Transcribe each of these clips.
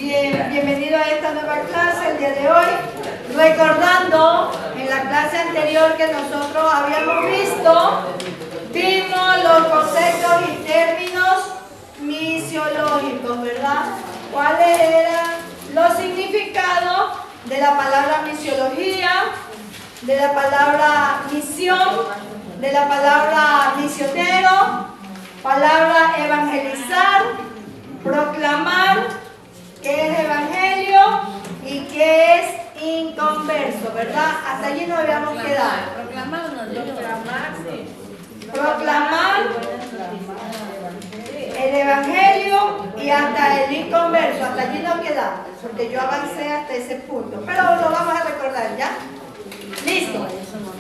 Bien, bienvenido a esta nueva clase el día de hoy. Recordando en la clase anterior que nosotros habíamos visto, vimos los conceptos y términos misiológicos, ¿verdad? ¿Cuáles eran los significados de la palabra misiología, de la palabra misión, de la palabra misionero, palabra evangelizar, proclamar, qué es evangelio y qué es inconverso, ¿verdad? Hasta allí nos habíamos quedado. Proclamar el evangelio y hasta el inconverso, hasta allí nos quedamos, porque yo avancé hasta ese punto, pero lo vamos a recordar ya. Listo.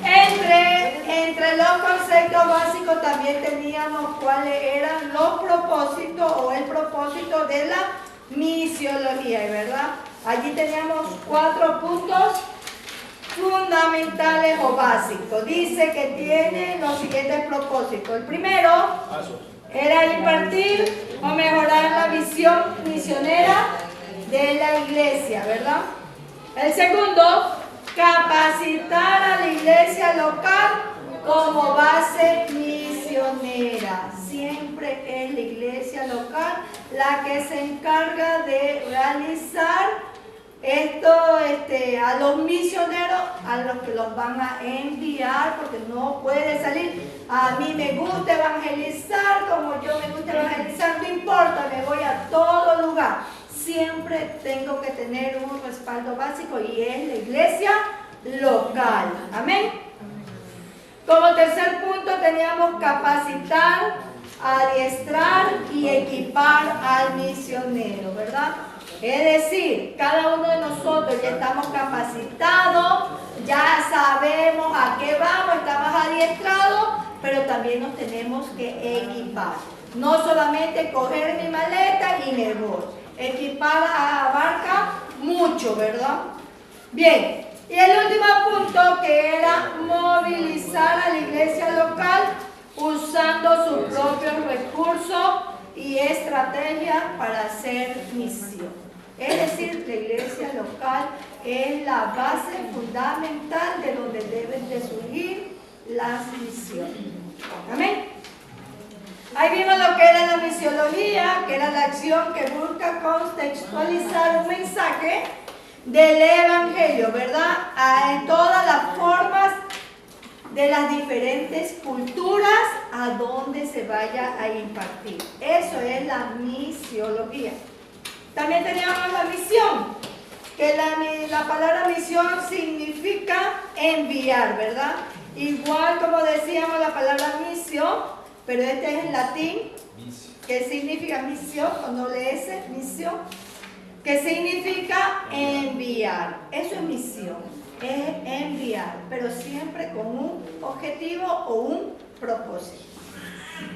Entre los conceptos básicos también teníamos cuáles eran los propósitos o el propósito de la misiología, ¿verdad? Allí teníamos 4 puntos fundamentales o básicos. Dice que tiene los siguientes propósitos. El primero era impartir o mejorar la visión misionera de la iglesia, ¿verdad? El segundo, capacitar a la iglesia local como base misionera. Siempre es la iglesia local la que se encarga de realizar esto a los misioneros, a los que los van a enviar, porque no puede salir. A mí me gusta evangelizar, como yo me gusta evangelizar, no importa, me voy a todo lugar. Siempre tengo que tener un respaldo básico y es la iglesia local. Amén. Como tercer punto teníamos capacitar, adiestrar y equipar al misionero, ¿verdad? Es decir, cada uno de nosotros ya estamos capacitados, ya sabemos a qué vamos, estamos adiestrados, pero también nos tenemos que equipar. No solamente coger mi maleta y me voy. Equipar abarca mucho, ¿verdad? Bien, y el último punto que era movilizar a la iglesia local usando sus propios recursos y estrategias para hacer misión. Es decir, la iglesia local es la base fundamental de donde deben de surgir las misiones. Amén. Ahí vimos lo que era la misiología, que era la acción que busca contextualizar un mensaje del evangelio, ¿verdad? En todas las formas de las diferentes culturas a donde se vaya a impartir. Eso es la misiología. También teníamos la misión, que la palabra misión significa enviar, ¿verdad? Igual como decíamos la palabra misión, pero este es en latín, que significa misión, con doble S, misión, que significa enviar. Eso es misión, es enviar, pero siempre con un objetivo o un propósito.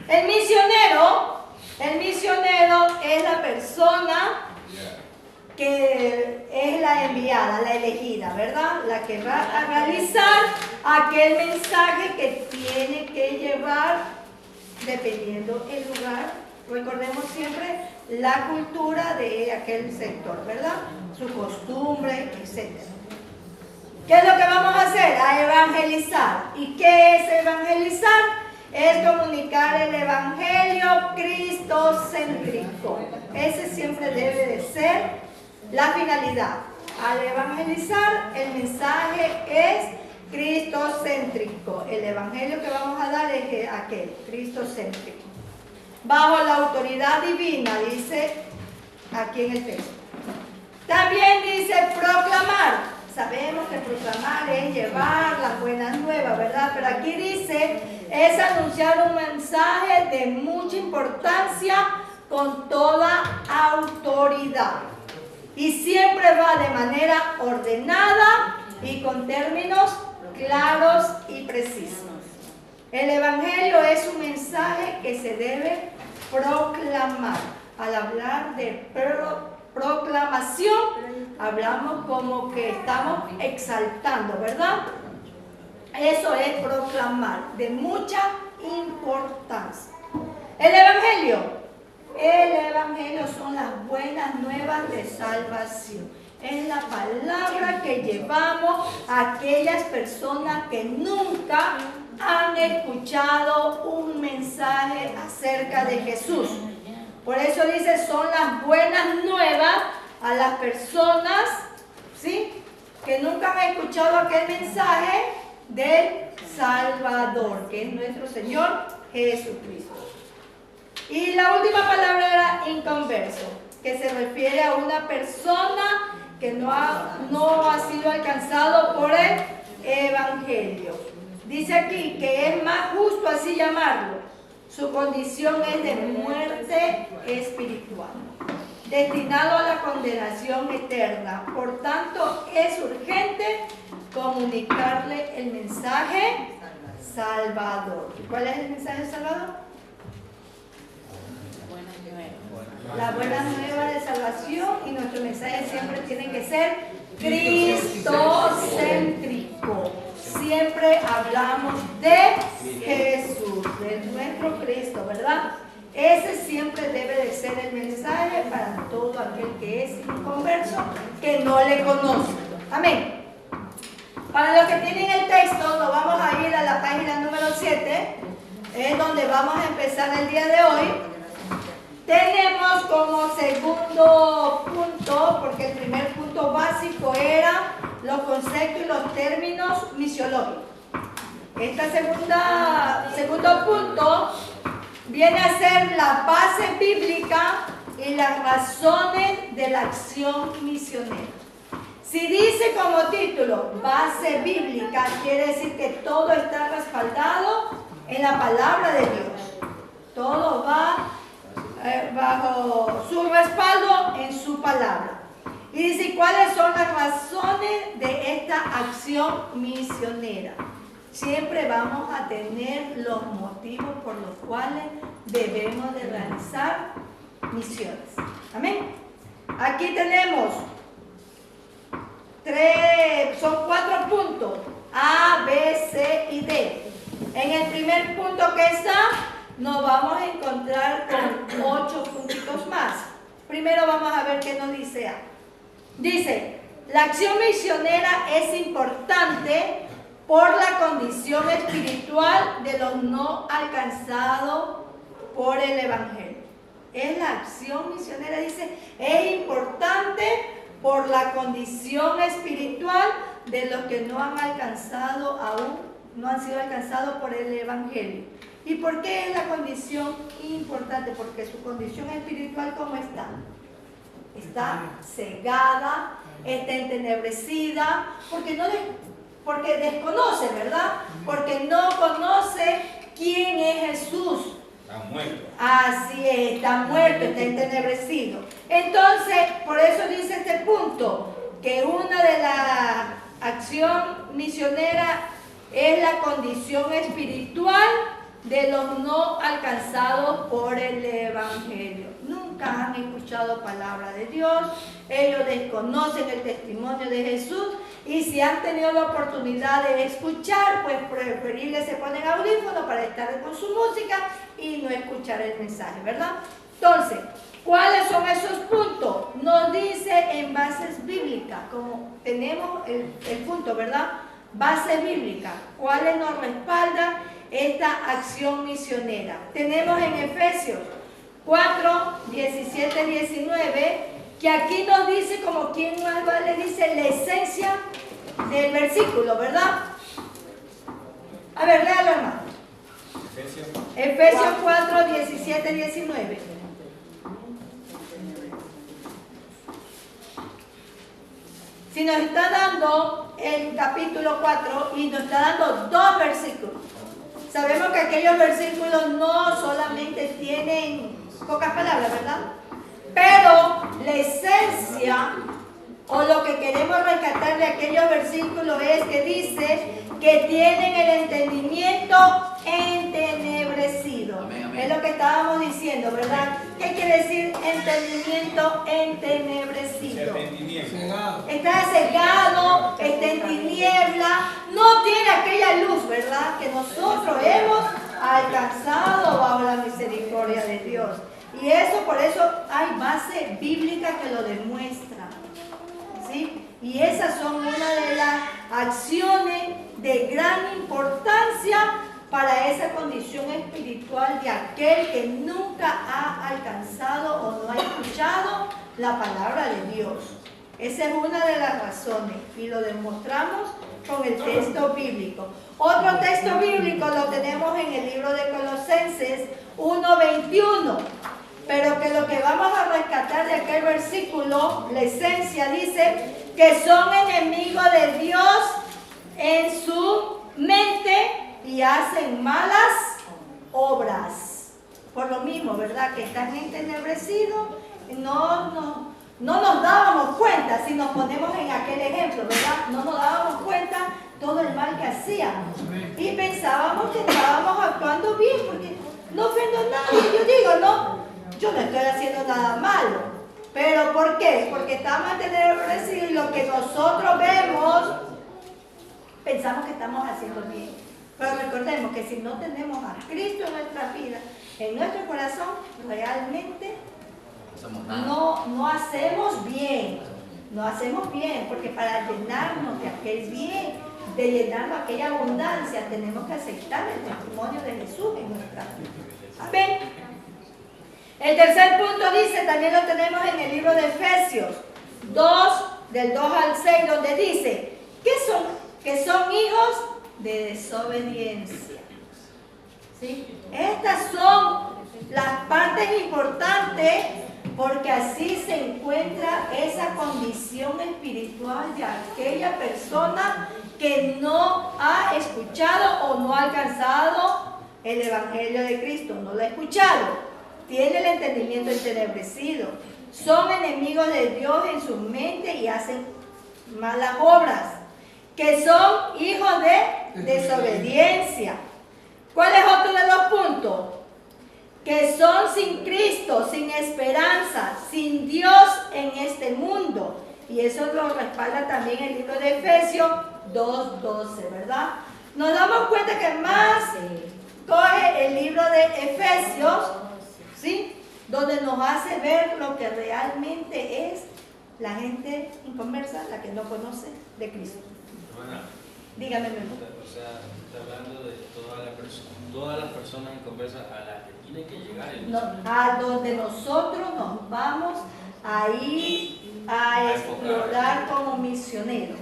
El misionero es la persona que es la enviada, la elegida, ¿verdad? La que va a realizar aquel mensaje que tiene que llevar dependiendo el lugar. Recordemos siempre la cultura de aquel sector, ¿verdad? Su costumbre, etc. ¿Qué es lo que vamos a hacer? A evangelizar. ¿Y qué es evangelizar? Es comunicar el evangelio cristocéntrico. Ese siempre debe de ser la finalidad. Al evangelizar, el mensaje es cristocéntrico. El evangelio que vamos a dar es aquel, cristocéntrico. Bajo la autoridad divina, dice aquí en el texto. También dice proclamar. Sabemos que proclamar es llevar las buenas nuevas, ¿verdad? Pero aquí dice, es anunciar un mensaje de mucha importancia con toda autoridad. Y siempre va de manera ordenada y con términos claros y precisos. El evangelio es un mensaje que se debe proclamar. Al hablar de proclamación, hablamos como que estamos exaltando, ¿verdad? Eso es proclamar, de mucha importancia. El evangelio El Evangelio son las buenas nuevas de salvación. Es la palabra que llevamos a aquellas personas que nunca han escuchado un mensaje acerca de Jesús. Por eso dice, son las buenas nuevas a las personas, ¿sí?, que nunca han escuchado aquel mensaje del Salvador, que es nuestro Señor Jesucristo. Y la última palabra era inconverso, que se refiere a una persona que no ha sido alcanzado por el Evangelio. Dice aquí que es más justo así llamarlo. Su condición es de muerte espiritual, destinado a la condenación eterna. Por tanto, es urgente comunicarle el mensaje salvador. ¿Y cuál es el mensaje salvador? La buena nueva de salvación, y nuestro mensaje siempre tiene que ser cristocéntrico. Siempre hablamos de Jesús, de nuestro Cristo, ¿verdad? Ese siempre debe de ser el mensaje para todo aquel que es inconverso, que no le conoce. Amén. Para los que tienen el texto, nos vamos a ir a la página número 7, es donde vamos a empezar el día de hoy. Tenemos como segundo punto, porque el primer punto básico era los conceptos y los términos misiológicos. Este segundo punto viene a ser la base bíblica y las razones de la acción misionera. Si dice como título base bíblica, quiere decir que todo está respaldado en la palabra de Dios. Todo va bajo su respaldo en su palabra. Y dice, ¿cuáles son las razones de esta acción misionera? Siempre vamos a tener los motivos por los cuales debemos de realizar misiones. Amén. Aquí tenemos son 4 puntos, A, B, C y D. En el primer punto que está, nos vamos a encontrar con 8 puntitos más. Primero vamos a ver qué nos dice A. Dice, la acción misionera es importante por la condición espiritual de los no alcanzados por el Evangelio. Es la acción misionera, dice, es importante por la condición espiritual de los que no han alcanzado aún, no han sido alcanzados por el Evangelio. ¿Y por qué es la condición importante? Porque su condición espiritual, ¿cómo está? Está cegada, está entenebrecida, porque desconoce, ¿verdad? Porque no conoce quién es Jesús. Está muerto. Así es, está muerto, está entenebrecido. Entonces, por eso dice este punto, que una de las acción misionera es la condición espiritual de los no alcanzados por el Evangelio. Nunca han escuchado palabra de Dios, ellos desconocen el testimonio de Jesús, y si han tenido la oportunidad de escuchar, pues preferible se ponen audífonos para estar con su música y no escuchar el mensaje, ¿verdad? Entonces, ¿cuáles son esos puntos? Nos dice en bases bíblicas, como tenemos el punto, ¿verdad? Base bíblica, ¿cuáles nos respaldan esta acción misionera? Tenemos en Efesios 4, 17, 19, que aquí nos dice, como quien más le dice, la esencia del versículo, ¿verdad? A ver, léalo, hermano. Efesios 4, 17, 19. Si nos está dando el capítulo 4 y nos está dando 2 versículos. Sabemos que aquellos versículos no solamente tienen pocas palabras, ¿verdad? Pero la esencia o lo que queremos rescatar de aquellos versículos es que dice que tienen el entendimiento entenebrecido. Amén, amén. Es lo que estábamos diciendo, ¿verdad? ¿Qué quiere decir entendimiento entenebrecido? Está cegado, está en tiniebla, no tiene aquella luz, ¿verdad? Que nosotros hemos alcanzado bajo la misericordia de Dios. Y por eso hay base bíblica que lo demuestra, ¿sí? Y esas son una de las acciones de gran importancia para esa condición espiritual de aquel que nunca ha alcanzado o no ha escuchado la palabra de Dios. Esa es una de las razones y lo demostramos con el texto bíblico. Otro texto bíblico lo tenemos en el libro de Colosenses 1:21, pero que lo que vamos a rescatar de aquel versículo, la esencia dice que son enemigos de Dios en su mente y hacen malas obras. Por lo mismo, ¿verdad? Que están entenebrecidos, no nos dábamos cuenta, si nos ponemos en aquel ejemplo, ¿verdad? No nos dábamos cuenta todo el mal que hacíamos. Y pensábamos que estábamos actuando bien, porque no ofendo a nadie. Yo digo, yo no estoy haciendo nada malo. ¿Pero por qué? Porque estamos entenebrecidos y lo que nosotros vemos, pensamos que estamos haciendo bien. Pero recordemos que si no tenemos a Cristo en nuestra vida, en nuestro corazón, realmente no hacemos bien. No hacemos bien, porque para llenarnos de aquel bien, de llenarnos de aquella abundancia, tenemos que aceptar el testimonio de Jesús en nuestra vida. Amén. El tercer punto dice, también lo tenemos en el libro de Efesios 2, del 2 al 6, donde dice, que son hijos de desobediencia. ¿Sí? Estas son las partes importantes, porque así se encuentra esa condición espiritual de aquella persona que no ha escuchado o no ha alcanzado el Evangelio de Cristo, no lo ha escuchado, tiene el entendimiento entenebrecido, son enemigos de Dios en su mente y hacen malas obras, que son hijos de desobediencia. ¿Cuál es otro de los puntos? Que son sin Cristo, sin esperanza, sin Dios en este mundo. Y eso lo respalda también el libro de Efesios 2:12, ¿verdad? Nos damos cuenta que más coge el libro de Efesios, ¿sí? Donde nos hace ver lo que realmente es la gente inconversa, la que no conoce de Cristo. Dígame, mejor. O sea, está hablando de todas las personas inconversas a las que tiene que llegar el mensaje. A donde nosotros nos vamos a ir a explorar como misioneros,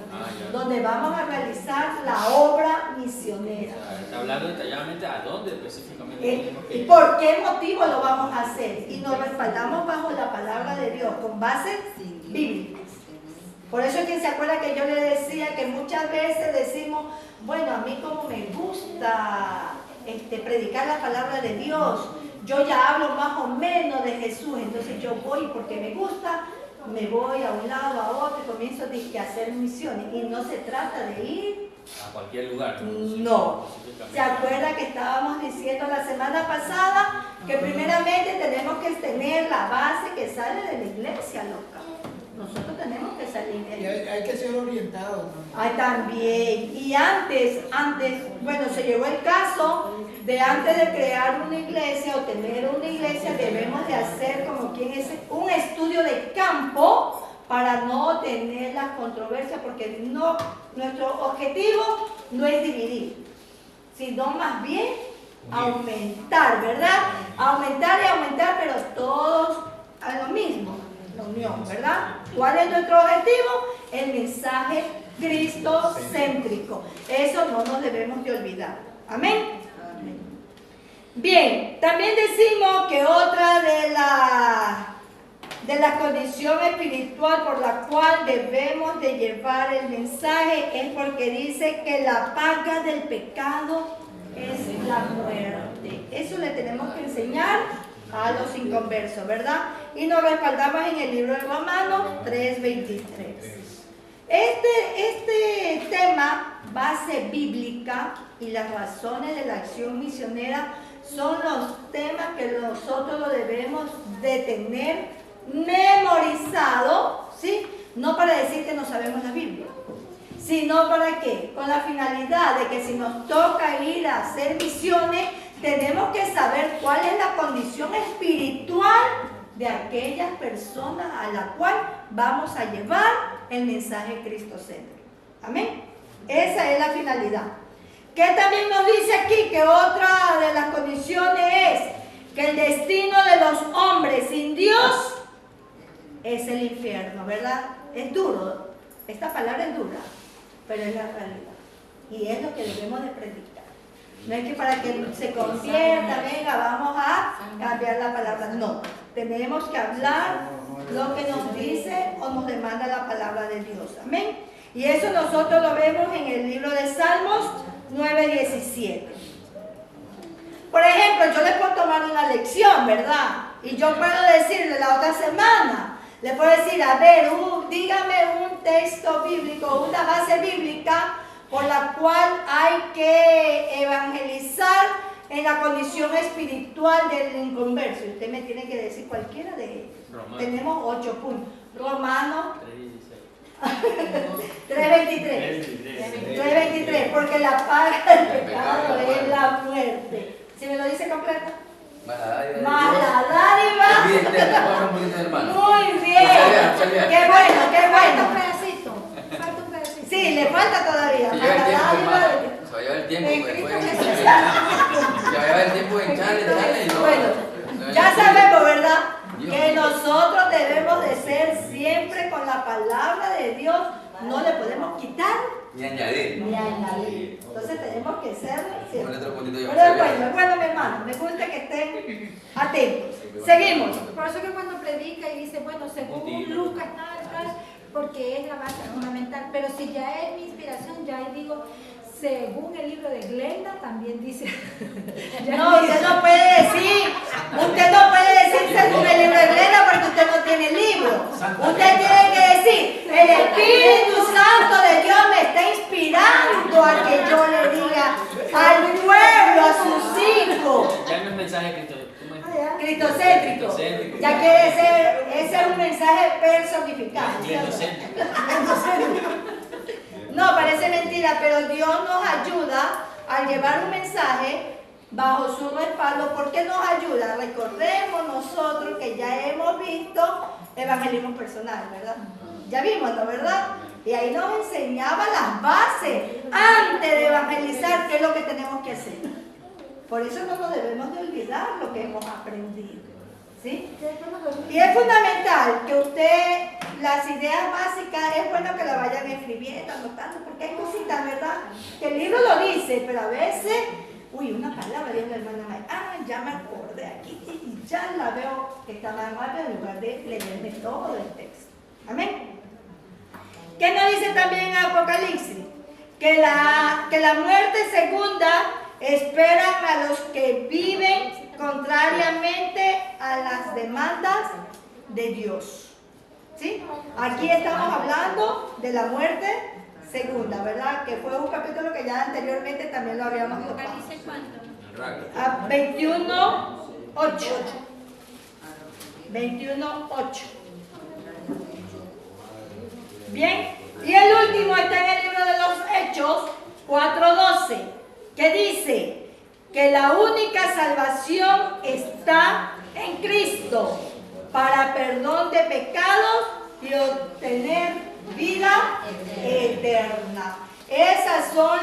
donde vamos a realizar la obra misionera. O sea, está hablando detalladamente a dónde específicamente tenemos que ¿Y ir. por qué motivo lo vamos a hacer? Y nos respaldamos bajo la palabra de Dios, con bases bíblicas. Por eso es que se acuerda que yo le decía que muchas veces decimos, bueno, a mí como me gusta predicar la palabra de Dios, yo ya hablo más o menos de Jesús, entonces yo voy porque me gusta, me voy a un lado, a otro y comienzo a hacer misiones. Y no se trata de ir A cualquier lugar. No. ¿Se acuerda que estábamos diciendo la semana pasada que primeramente tenemos que tener la base que sale de la iglesia local? Nosotros tenemos que salir de Y hay que ser orientados. Ay, también. Y antes, bueno, se llegó el caso de antes de crear una iglesia o tener una iglesia, debemos de hacer como quien es un estudio de campo para no tener las controversias, porque no, nuestro objetivo no es dividir, sino más bien aumentar, ¿verdad? Aumentar y aumentar, pero todos a lo mismo, la unión, ¿verdad? ¿Cuál es nuestro objetivo? El mensaje cristocéntrico. Eso no nos debemos de olvidar. Amén. Bien, también decimos que otra de la condición espiritual por la cual debemos de llevar el mensaje es porque dice que la paga del pecado es la muerte. Eso le tenemos que enseñar a los inconversos, ¿verdad? Y nos respaldamos en el libro de Romanos 3:23. Este tema, base bíblica y las razones de la acción misionera, son los temas que nosotros lo debemos de tener memorizado, ¿sí? No para decir que no sabemos la Biblia, sino para qué, con la finalidad de que si nos toca ir a hacer misiones, tenemos que saber cuál es la condición espiritual de aquellas personas a la cual vamos a llevar el mensaje cristocéntrico. Amén. Esa es la finalidad. Que también nos dice aquí que otra de las condiciones es que el destino de los hombres sin Dios es el infierno, ¿verdad? Es duro, esta palabra es dura, pero es la realidad. Y es lo que debemos de predicar. No es que para que se convierta, venga, vamos a cambiar la palabra. No, tenemos que hablar lo que nos dice o nos demanda la palabra de Dios. Amén. Y eso nosotros lo vemos en el libro de Salmos 9:17. Por ejemplo, yo les puedo tomar una lección, ¿verdad? Y yo puedo decirle la otra semana, le puedo decir, a ver, dígame un texto bíblico, una base bíblica por la cual hay que evangelizar en la condición espiritual del inconverso. Usted me tiene que decir cualquiera de ellos. Tenemos 8 puntos. Romanos 3:23, porque la paga del pecado es la muerte. ¿Sí me lo dice completo? Más la dádiva. Muy bien. Qué bueno, qué bueno. Falta un pedacito. Sí, le falta todavía. Se va a llevar el tiempo después. Se va a llevar el tiempo en chale. Bueno, ya sabemos, ¿verdad? Que nosotros debemos de ser siempre con la palabra de Dios. No le podemos quitar ni añadir. Entonces tenemos que ser siempre. Pero es bueno, mi hermano, me gusta que estén atentos. Seguimos. Por eso que cuando predica y dice, bueno, según Lucas, tal, porque es la base fundamental. Pero si ya es mi inspiración, ya digo, según el libro de Glenda, también dice. No, usted no puede decir según el libro de Glenda porque usted no tiene el libro. Usted tiene que decir, el Espíritu Santo de Dios me está inspirando a que yo le diga al pueblo, a sus hijos. Ya no es mensaje Cristocéntrico. Ya quiere ser, ese es un mensaje personificado. No, parece mentira, pero Dios nos ayuda a llevar un mensaje bajo su respaldo. ¿Por qué nos ayuda? Recordemos nosotros que ya hemos visto evangelismo personal, ¿verdad? Ya vimos, ¿no? ¿Verdad? Y ahí nos enseñaba las bases antes de evangelizar qué es lo que tenemos que hacer. Por eso no nos debemos de olvidar lo que hemos aprendido. ¿Sí? Y es fundamental que usted, las ideas básicas, es bueno que las vayan escribiendo, anotando, porque hay cositas, ¿verdad? Que el libro lo dice, pero a veces, una palabra de una hermana Maya, ya me acordé aquí y ya la veo que está más rápido en lugar de leerme todo el texto. Amén. ¿Qué nos dice también Apocalipsis? Que la muerte segunda esperan a los que viven contrariamente a las demandas de Dios. ¿Sí? Aquí estamos hablando de la muerte segunda, ¿verdad? Que fue un capítulo que ya anteriormente también lo habíamos tocado. ¿Dice cuánto? 21:8. 21:8. Bien, y el último está en el libro de los Hechos 4:12, que dice que la única salvación está en Cristo para perdón de pecados y obtener vida eterna. Esas son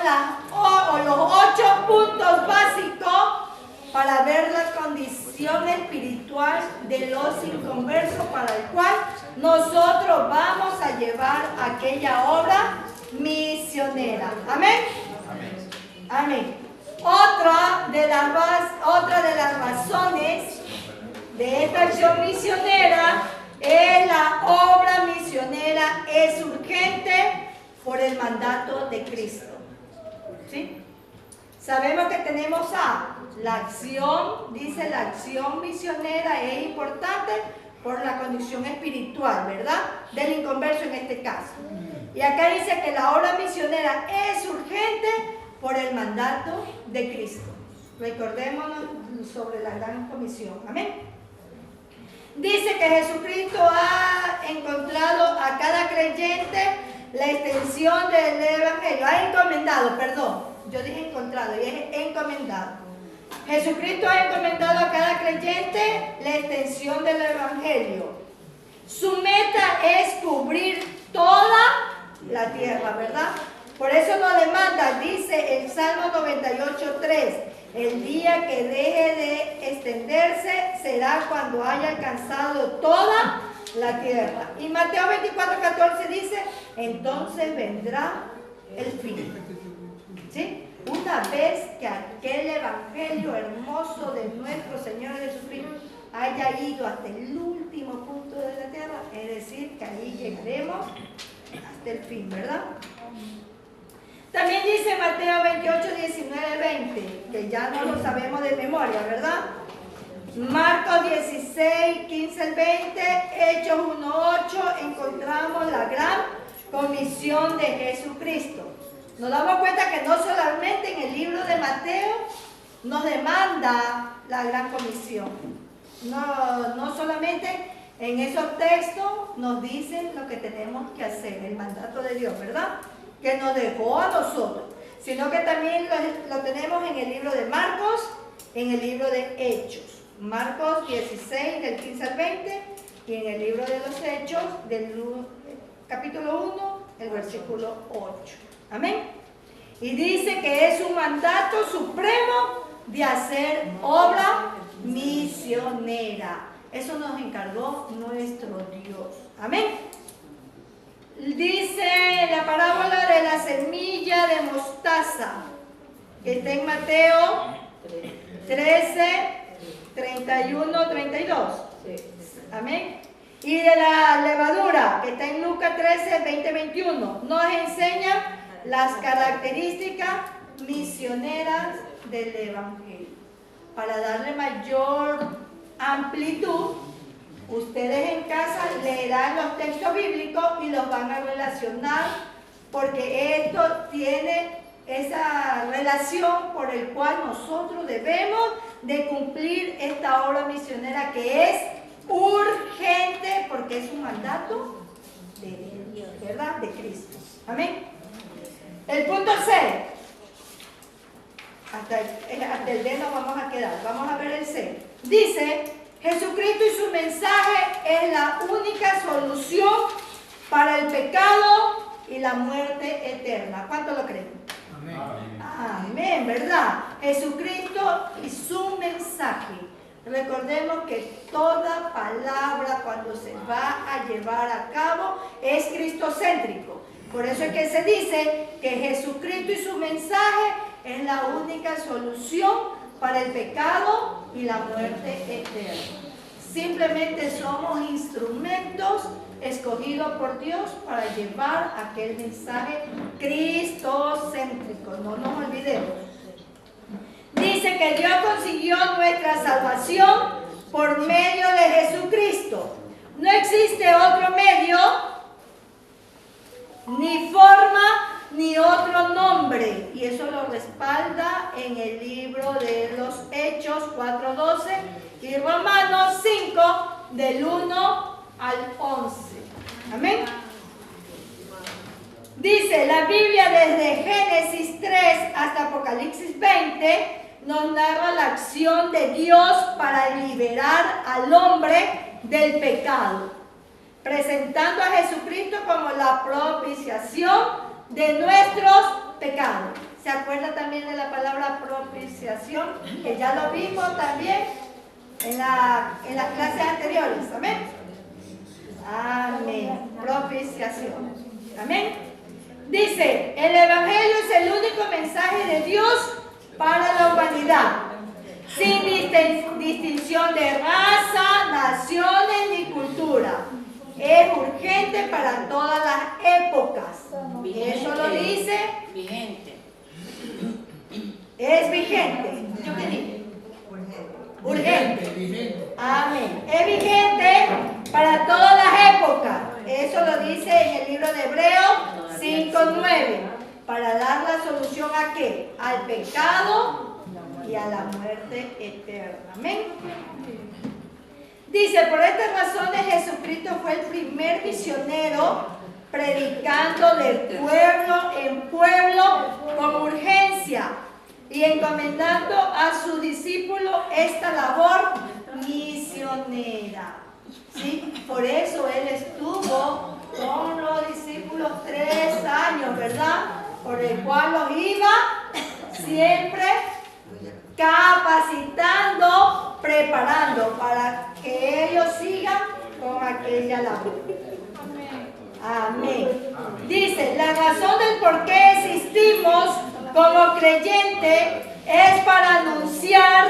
los 8 puntos básicos para ver la condición espiritual de los inconversos, para el cual nosotros vamos a llevar aquella obra misionera. Amén. Amén. Otra de las razones de esta acción misionera es la obra misionera es urgente por el mandato de Cristo. ¿Sí? Sabemos que tenemos la acción, dice la acción misionera es importante por la condición espiritual, ¿verdad? Del inconverso en este caso. Y acá dice que la obra misionera es urgente por el mandato de Cristo. Recordémonos sobre la gran comisión. Amén. Dice que Jesucristo ha encontrado a cada creyente la extensión del evangelio. Ha encomendado, perdón. Yo dije encontrado y es encomendado. Jesucristo ha encomendado a cada creyente la extensión del Evangelio. Su meta es cubrir toda la tierra, ¿verdad? Por eso nos demanda, dice el Salmo 98:3, el día que deje de extenderse será cuando haya alcanzado toda la tierra. Y Mateo 24:14 dice, entonces vendrá el fin. ¿Sí? Una vez que aquel evangelio hermoso de nuestro Señor Jesucristo haya ido hasta el último punto de la tierra, es decir, que ahí llegaremos hasta el fin, ¿verdad? También dice Mateo 28:19-20, que ya no lo sabemos de memoria, ¿verdad? Marcos 16:15-20, Hechos 1:8, encontramos la gran comisión de Jesucristo. Nos damos cuenta que no solamente en el libro de Mateo nos demanda la gran comisión, no solamente en esos textos nos dicen lo que tenemos que hacer, el mandato de Dios, ¿verdad? Que nos dejó a nosotros, sino que también lo tenemos en el libro de Marcos, en el libro de Hechos. Marcos 16, del 15 al 20, y en el libro de los Hechos, del capítulo 1, el versículo 8. Amén. Y dice que es un mandato supremo de hacer obra misionera. Eso nos encargó nuestro Dios. Amén. Dice la parábola de la semilla de mostaza, que está en Mateo 13:31-32. Amén. Y de la levadura, que está en Lucas 13:20-21, nos enseña las características misioneras del Evangelio. Para darle mayor amplitud, ustedes en casa leerán los textos bíblicos y los van a relacionar, porque esto tiene esa relación por el cual nosotros debemos de cumplir esta obra misionera, que es urgente, porque es un mandato de Dios, ¿verdad? De Cristo. Amén. El punto C. Hasta el D nos vamos a quedar. Vamos a ver el C. Dice, Jesucristo y su mensaje es la única solución para el pecado y la muerte eterna. ¿Cuánto lo creen? Amén. Amén, ¿verdad? Jesucristo y su mensaje. Recordemos que toda palabra, cuando se va a llevar a cabo, es cristocéntrico. Por eso es que se dice que Jesucristo y su mensaje es la única solución para el pecado y la muerte eterna. Simplemente somos instrumentos escogidos por Dios para llevar aquel mensaje cristocéntrico. No nos olvidemos. Dice que Dios consiguió nuestra salvación por medio de Jesucristo. No existe otro medio, ni forma, ni otro nombre. Y eso lo respalda en el libro de los Hechos 4:12 y Romanos 5, del 1 al 11. Amén. Dice la Biblia desde Génesis 3 hasta Apocalipsis 20, nos narra la acción de Dios para liberar al hombre del pecado, presentando a Jesucristo como la propiciación de nuestros pecados. ¿Se acuerda también de la palabra propiciación? Que ya lo vimos también en las clases anteriores. Amén. Amén. Propiciación. Amén. Dice, el Evangelio es el único mensaje de Dios para la humanidad, sin distinción de raza, naciones ni cultura. Es urgente para todas las épocas. Eso lo dice. Vigente. Es vigente. ¿Yo qué dije? Urgente. Amén. Es vigente para todas las épocas. Eso lo dice en el libro de Hebreos 5:9. Para dar la solución ¿a qué? Al pecado y a la muerte eterna. Amén. Dice, por estas razones Jesucristo fue el primer misionero predicando de pueblo en pueblo con urgencia, y encomendando a su discípulo esta labor misionera. ¿Sí? Por eso él estuvo con los discípulos 3 años, ¿verdad? Por el cual los iba siempre capacitando, preparando para que ellos sigan con aquella labor. Amén. Dice, la razón del por qué existimos como creyentes es para anunciar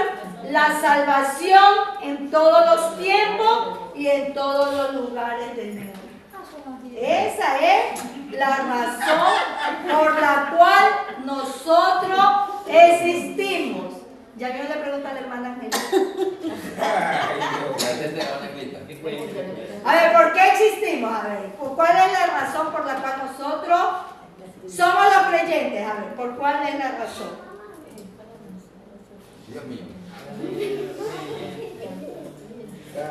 la salvación en todos los tiempos y en todos los lugares del mundo. Esa es la razón por la cual nosotros existimos. Ya vio la pregunta a la hermana Angelita. A ver, ¿por qué existimos? A ver, ¿cuál es la razón por la cual nosotros somos los creyentes? A ver, ¿por cuál es la razón? Dios mío.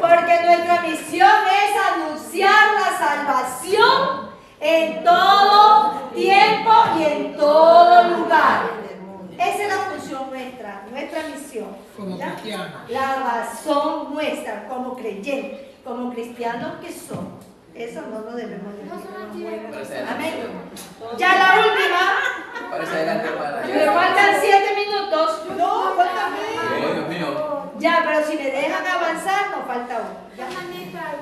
Porque nuestra misión es anunciar la salvación en todo tiempo y en todo lugar. Esa es la función nuestra misión. Como cristianos. La razón nuestra como creyentes, como cristianos que somos. Eso no lo debemos de olvidar. Amén. Ya la última. Parece adelante para Me faltan 7 minutos. No, falta Dios mío. Ya, pero si me dejan avanzar, nos falta uno. Hermanita,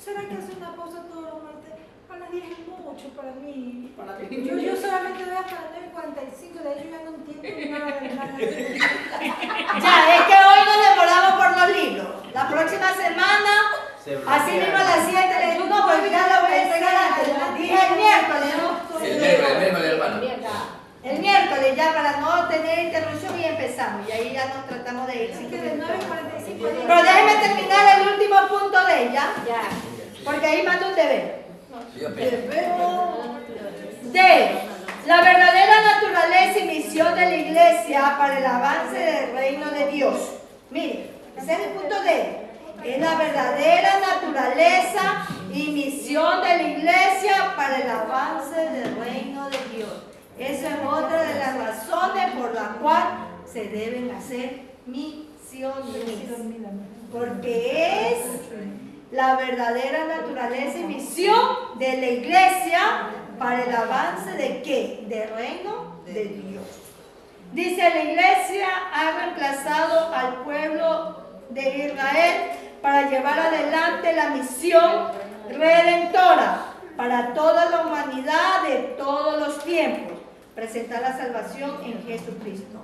¿será que hacer una pausa todos los martes? A las 10 es mucho para mí. Yo solamente voy hasta las 9:45, de ahí yo ya no entiendo nada de nada. Ya, es que hoy nos demoramos por los libros. La próxima semana, así mismo a las 7 les digo, no, pues ya lo voy a entregar antes. Dije el miércoles, ¿no? El miércoles, hermano. El miércoles ya para no tener interrupción y empezamos. Y ahí ya nos tratamos de ir. Así que de 9:45. Pero déjenme terminar el último punto de ella. Porque ahí manda un deber. D. La verdadera naturaleza y misión de la iglesia para el avance del reino de Dios. Miren, ese es el punto D. Es la verdadera naturaleza y misión de la iglesia para el avance del reino de Dios. Esa es otra de las razones por las cuales se deben hacer misiones. Porque es la verdadera naturaleza y misión de la iglesia para el avance de ¿qué? Del reino de Dios. Dice, la iglesia ha reemplazado al pueblo de Israel para llevar adelante la misión redentora para toda la humanidad de todos los tiempos, presentar la salvación en Jesucristo.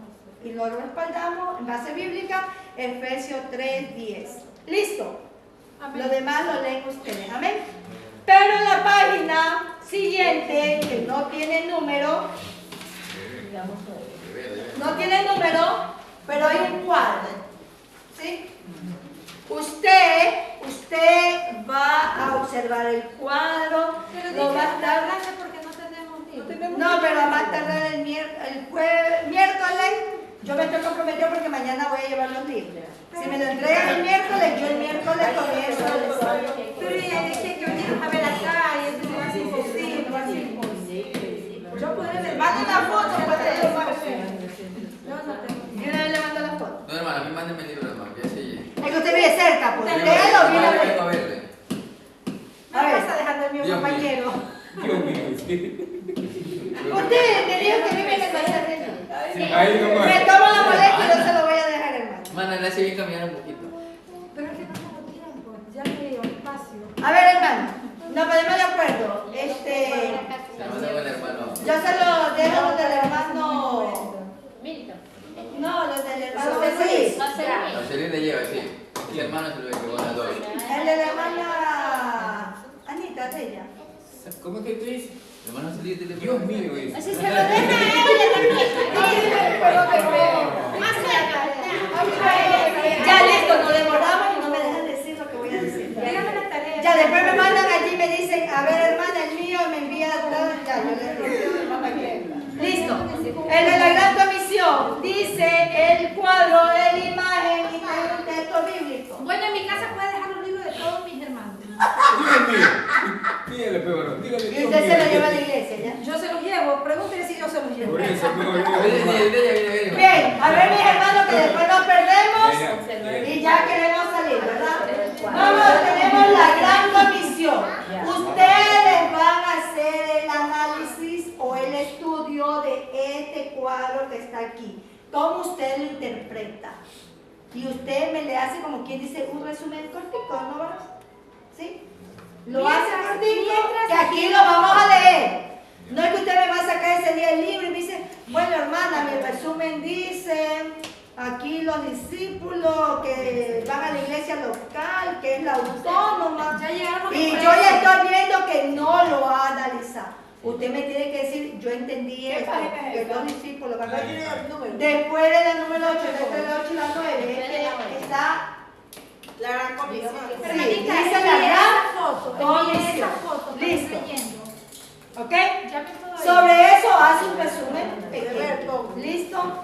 Y lo respaldamos en base bíblica, Efesios 3:10. ¿Listo? Amén. Lo demás lo leen ustedes. Amén. Pero en la página siguiente, que no tiene número, pero hay un cuadro. ¿Sí? Usted va a observar el cuadro, Pero lo va a estar... porque no tenemos tiempo. No, pero va a tardar el miércoles. Yo me estoy comprometido porque mañana voy a llevar los libros. Si me lo entregan el miércoles, yo el miércoles comienzo. Pero ella dice que venimos a ver acá y eso va a ser imposible. Yo podré ver. Mande una foto para que yo No tengo. Yo una vez le mando la foto. No, hermano, a mí mándenme el libro, hermano. Ya sí. Es que usted vive cerca, pues. Léelo, viene a Vengo a ver. verle. Me vas a dejar de mi Dios mío. compañero. Usted me dijo que vive en el Bazar de Dios. Ahí nomás. Me tomo la molestia y yo se lo voy a dejar, hermano. Hermano, le hace bien caminar un poquito. Pero es que no tengo tiempo. Ya me dio espacio. A ver, hermano. Nos ponemos de acuerdo. Se manda con el hermano. Yo se lo dejo los del hermano. No, los del hermano Feliz. A Celine le lleva, sí. El hermano se lo llevó a las 2. El de la hermana Anita, de ella. ¿Cómo que tú dices? El hermano Celine te le Dios mío, es. Así se lo deja a ella también. Más cerca. Ya listo, nos demoramos y no me dejan decir lo que voy a decir. Dígame la tarea. Ya después me mandan allí y me dicen, a ver hermana, el mío me envía todo. Ya, yo les digo, listo. El de la gran comisión dice el cuadro de la imagen y tiene un texto bíblico. Bueno, en mi casa puede dejar los libros de todos mis hermanos. Dios mío. Dígale, pero dígale. Y usted se lo lleva a la iglesia, ¿ya? Yo se los llevo. Pregúntele si yo se los llevo. Por eso, pero Viene, Bien, A ver, mis hermanos, que después nos perdemos y ya queremos salir, ¿verdad? Vamos, tenemos la gran comisión. Ustedes van a hacer el análisis o el estudio de este cuadro que está aquí. ¿Cómo usted lo interpreta? Y usted me le hace como quien dice un resumen cortico, ¿no, verdad? ¿Sí? Lo hace cortico, que aquí lo vamos a leer. No es que usted me va a sacar ese día el libro y me dice, bueno, hermana, mi resumen dice, aquí los discípulos que van a la iglesia local, que es la autónoma, y yo ya estoy viendo que no lo ha analizado. Usted me tiene que decir, yo entendí esto, que los discípulos, ¿verdad? Después de la número 8, después de la 8 y la 9, está La gran comisión. sí, Hermanita, dice envíe la gran esa foto, envíe esa foto, que Listo. estoy leyendo. ¿ok? Ya me puedo ir. Sobre eso hace un resumen pequeño. ¿Listo?